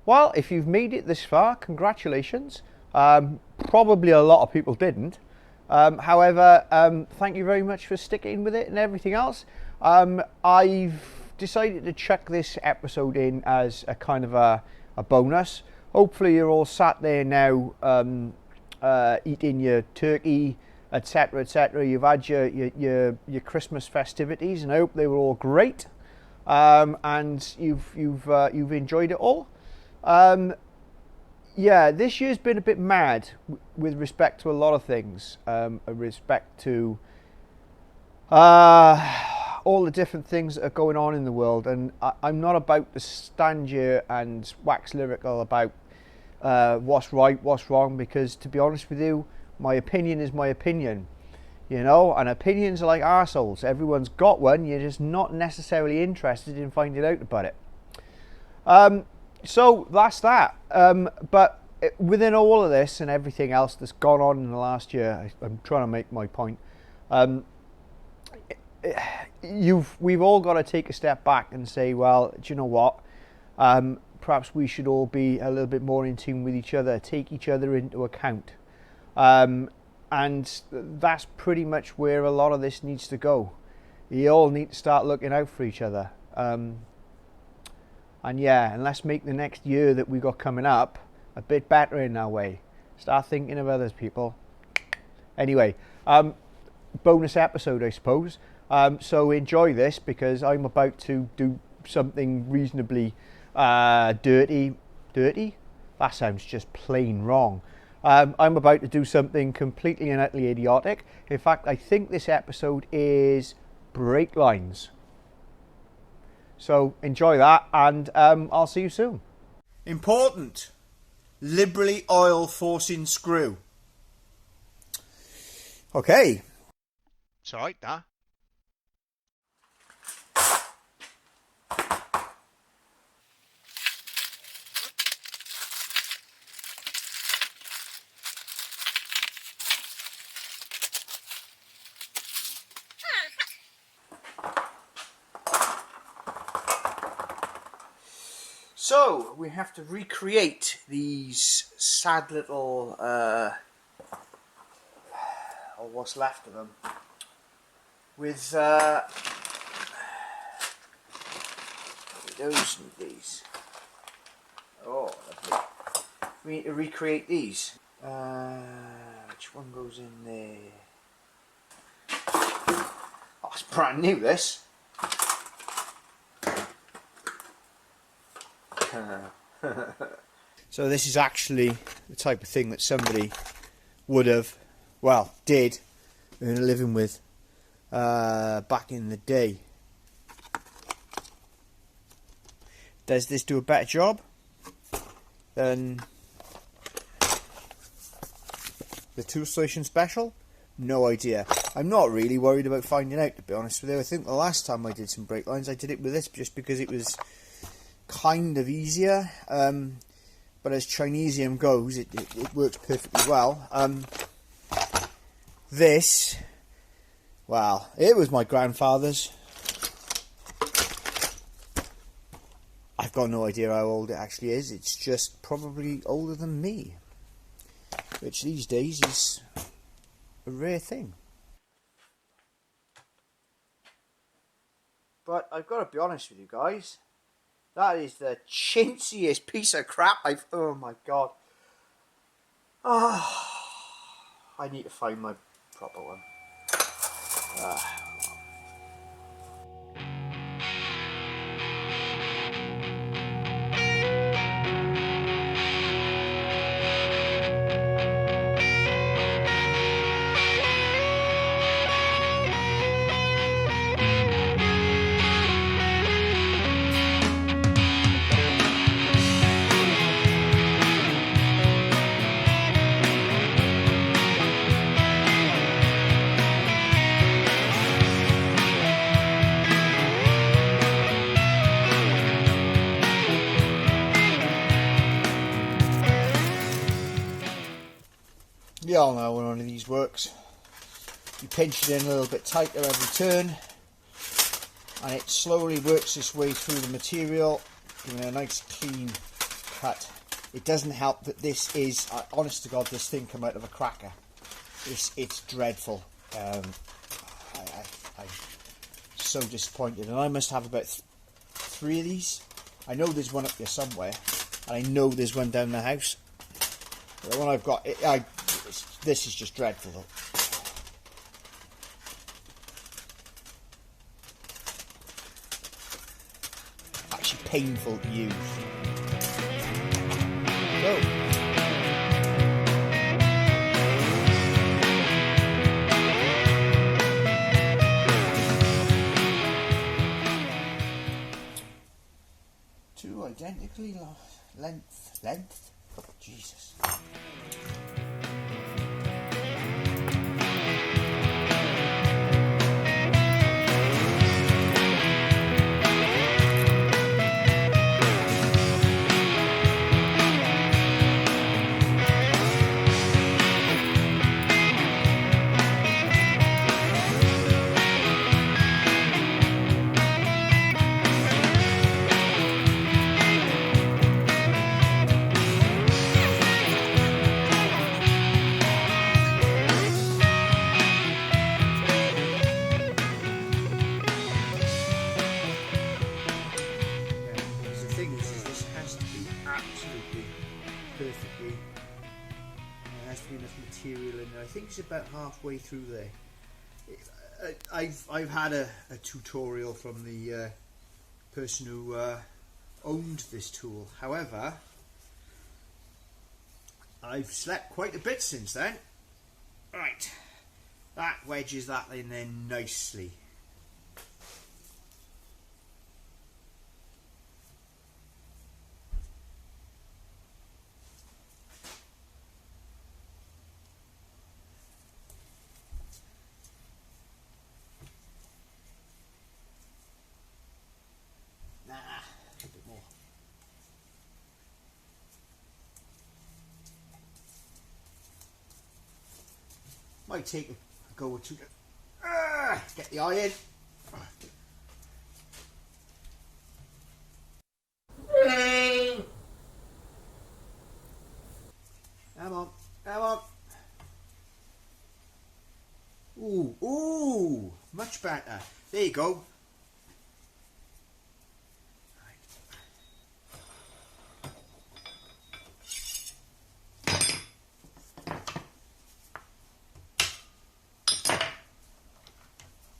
Well, if you've made it this far, congratulations. Probably a lot of people didn't. However, thank you very much for sticking with it and everything else. I've decided to chuck this episode in as a kind of a bonus. Hopefully you're all sat there now eating your turkey, etc, etc. You've had your Christmas festivities, and I hope they were all great, and you've enjoyed it all. Yeah, this year's been a bit mad with respect to a lot of things, with respect to all the different things that are going on in the world, and I'm not about to stand here and wax lyrical about what's right, what's wrong, because to be honest with you, my opinion is my opinion, you know, and opinions are like arseholes. Everyone's got one, you're just not necessarily interested in finding out about it. So that's that. But within all of this and everything else that's gone on in the last year, I'm trying to make my point. We've all got to take a step back and say, well, do you know what? Perhaps we should all be a little bit more in tune with each other, take each other into account. And that's pretty much where a lot of this needs to go. You all need to start looking out for each other. And yeah, and let's make the next year that we got coming up a bit better in our way. Start thinking of others, people. Anyway, bonus episode, I suppose. So enjoy this, because I'm about to do something reasonably dirty? That sounds just plain wrong. I'm about to do something completely and utterly idiotic. In fact, I think this episode is brake lines. So enjoy that, and I'll see you soon. Important. Liberally oil forcing screw. Okay. It's alright, that. So we have to recreate these sad little, or what's left of them, with those and these. Oh, lovely. We need to recreate these. Which one goes in there? Oh, it's brand new, this. So this is actually the type of thing that somebody would have, well, did earn a living with back in the day. Does this do a better job than the Toolstation Special? No idea. I'm not really worried about finding out, to be honest with you. I think the last time I did some brake lines, I did it with this just because it was kind of easier, but as Chinesium goes, it works perfectly well. This, well, it was my grandfather's. I've got no idea how old it actually is. It's just probably older than me, which these days is a rare thing. But I've got to be honest with you guys, that is the chintziest piece of crap oh my god. Oh, I need to find my proper one. You all know when one of these works. You pinch it in a little bit tighter every turn, and it slowly works its way through the material, giving it a nice clean cut. It doesn't help that this is, honest to God, this thing come out of a cracker. It's dreadful. I'm so disappointed, and I must have about 3 of these. I know there's one up there somewhere, and I know there's one down the house. But the one I've got, this is just dreadful though. Actually painful to use. Go. Two identically length. Oh, Jesus. Perfectly. There has to be enough material in there. I think it's about halfway through there. I've had a tutorial from the person who owned this tool. However, I've slept quite a bit since then. Right, that wedges that in there nicely. A bit more. Might take a go or two to get the eye in. Come on, come on. Ooh, much better. There you go.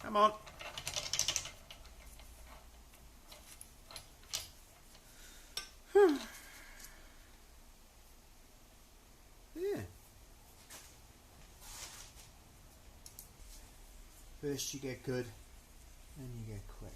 Come on. Yeah. First you get good, then you get quick.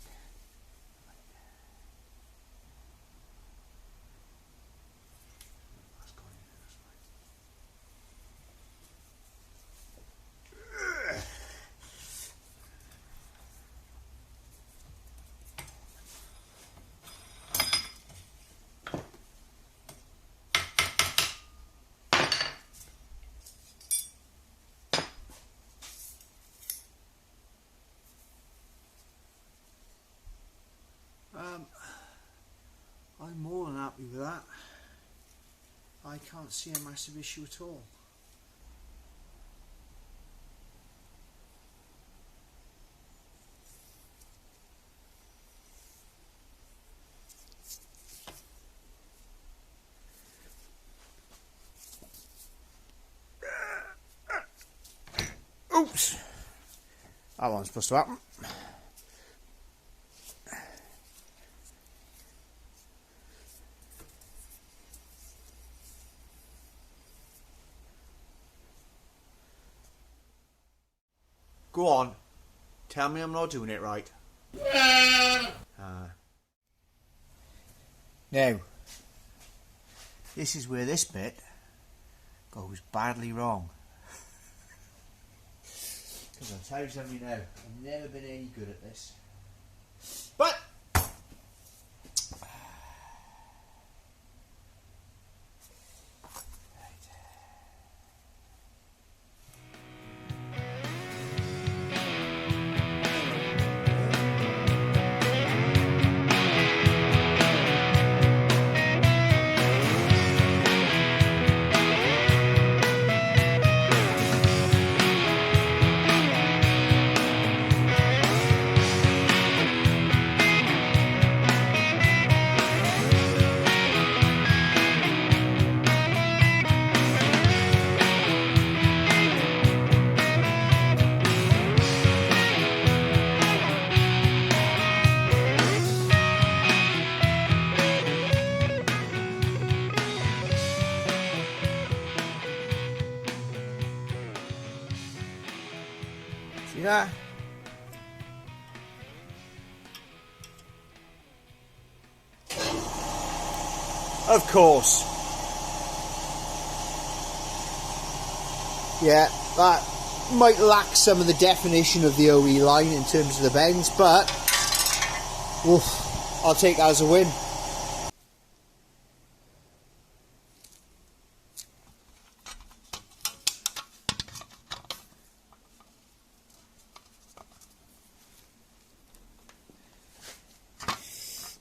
I'm more than happy with that. I can't see a massive issue at all. Oops! That wasn't supposed to happen. Go on, tell me I'm not doing it right. Now, this is where this bit goes badly wrong. Because I'll tell you something now, I've never been any good at this. But See that? Of course. Yeah, that might lack some of the definition of the OE line in terms of the bends, but oof, I'll take that as a win.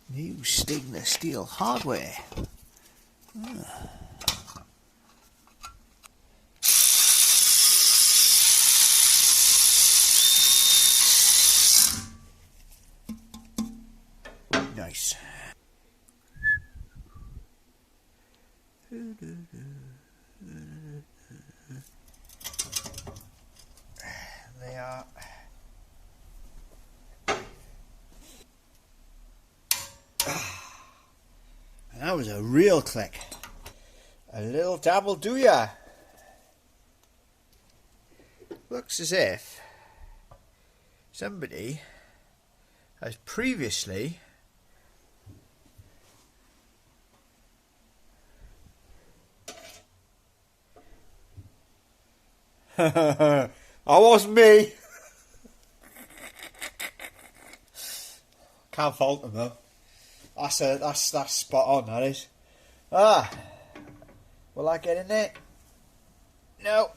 New stainless steel hardware. Nice. They are. And that was a real click. A little dabble do ya. Looks as if somebody has previously that wasn't me. Can't fault them though. That's spot on, that is. Will I get in there? No.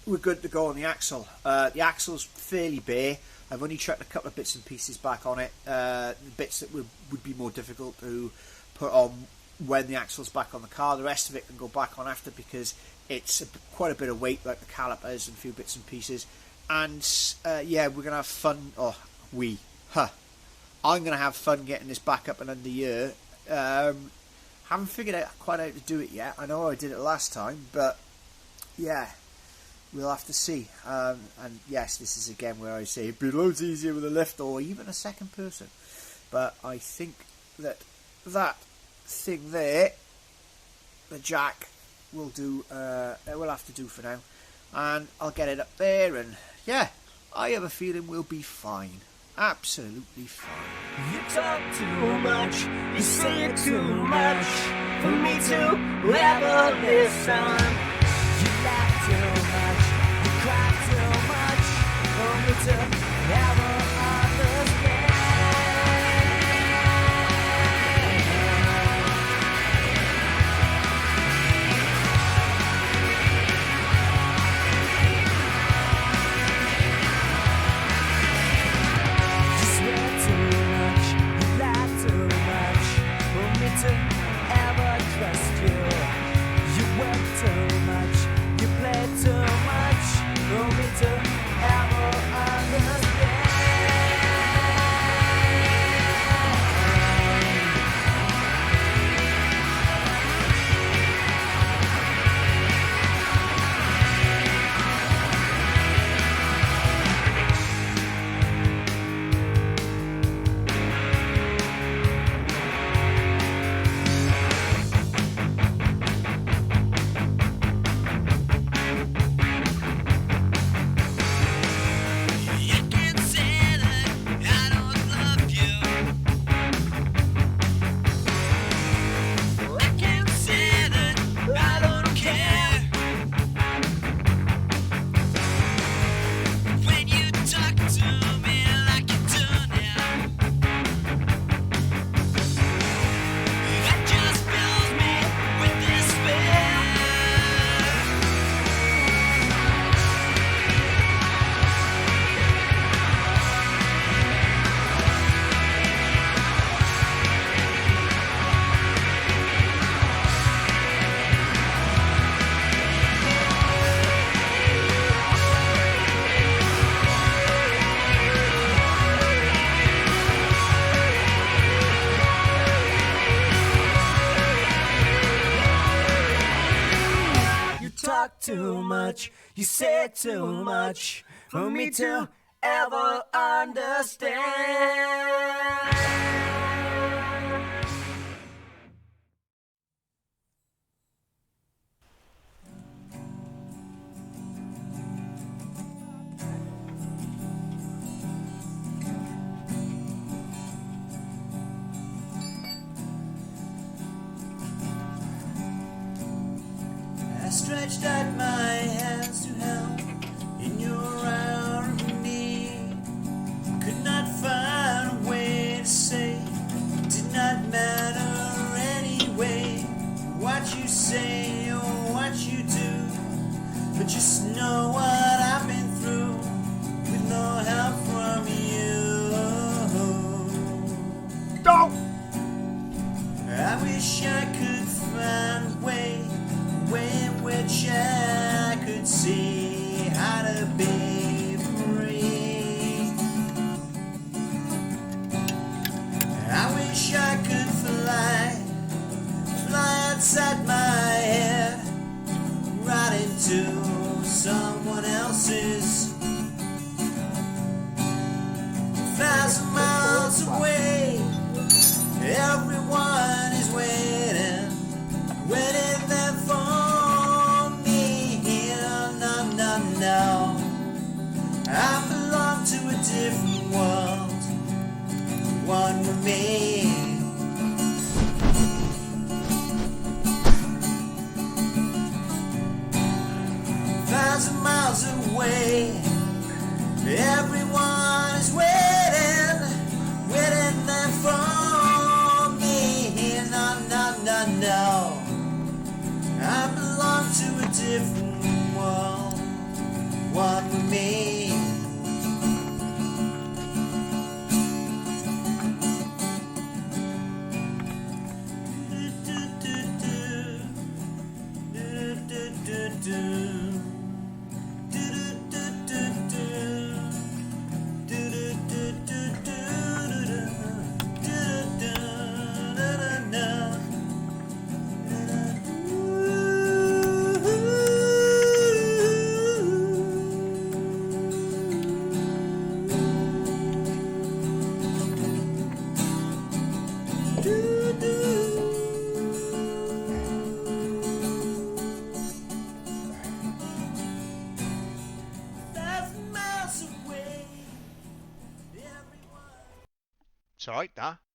We're good to go on the axle. The axle's fairly bare. I've only chucked a couple of bits and pieces back on it. The bits that would be more difficult to put on when the axle's back on the car. The rest of it can go back on after because it's quite a bit of weight, like the calipers and a few bits and pieces. And yeah, we're going to have fun. I'm going to have fun getting this back up and under here. Haven't figured out quite how to do it yet. I know I did it last time, but yeah. We'll have to see. And yes, this is again where I say it'd be loads easier with a lift or even a second person. But I think that thing there, the jack, will do. It will have to do for now. And I'll get it up there. And yeah, I have a feeling we'll be fine. Absolutely fine. You talk too much. You say too much for me to ever listen. You laugh too much, you cry too much for me to ever understand. You swear too much, you lie too much for me to ever trust you. You work too much, you play too much for me to ever understand. too much. You say too much for me to ever understand. I stretched out my hands to help in your hour of need. Could not find a way to say it did not matter anyway. What you say or what you do, but just know what I've been through with no help from you. Don't! I wish I could find a way in which I could see how to be free. I wish I could fly outside my head, right into someone else's. 1,000 miles away, everyone is waiting there for me. No, no, no, I belong to a different world, one with me. 1,000 miles away, everyone is waiting there for me. No, no, no, no, I belong to a different world, one with me. It's alright, that.